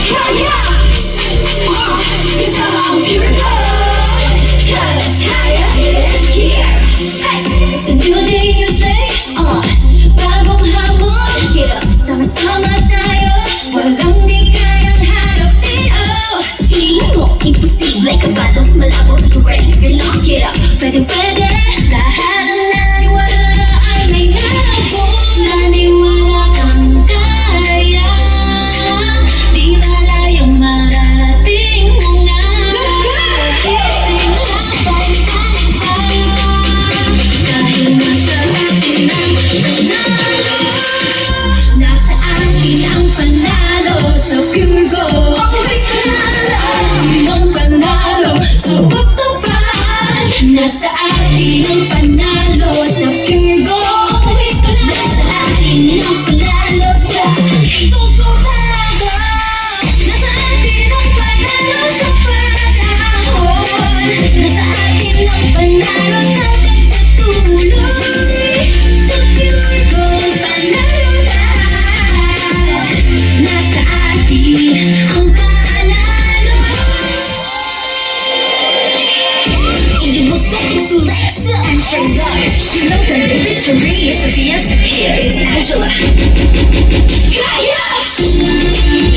Kaya it's all pure gold. 'Cause Kaya is here. Hey, it's a new day, new day. Bagong hapon. Get up, sama-sama tayo. Walang di kayang harapin. Feeling mo imposible, kabado, malabo. You ready, you're locked, get up. Pwede, lahat ang naniwala ay may nalabo. Naniwala kang kaya. Di malayang mararating mo nga. Let's go! Ising laban tayo. Dahil nasa atin ang panalo. Nasa atin ang panalo sa pure gold. Always nasa atin ang panalo sa pagtupad. Nasa atin ang panalo sa pure gold. Always nasa atin ang panalo sa pagtupad. Nasa atin ang panalo sa pag-ahon. Nasa atin ang panalo sa pagpatuloy. Sa pure gold, panalo na. Nasa atin ang panalo. Hindi mo selection and Charlotte. You know that the victory is a fiesta. Here it's Angela. Kaya!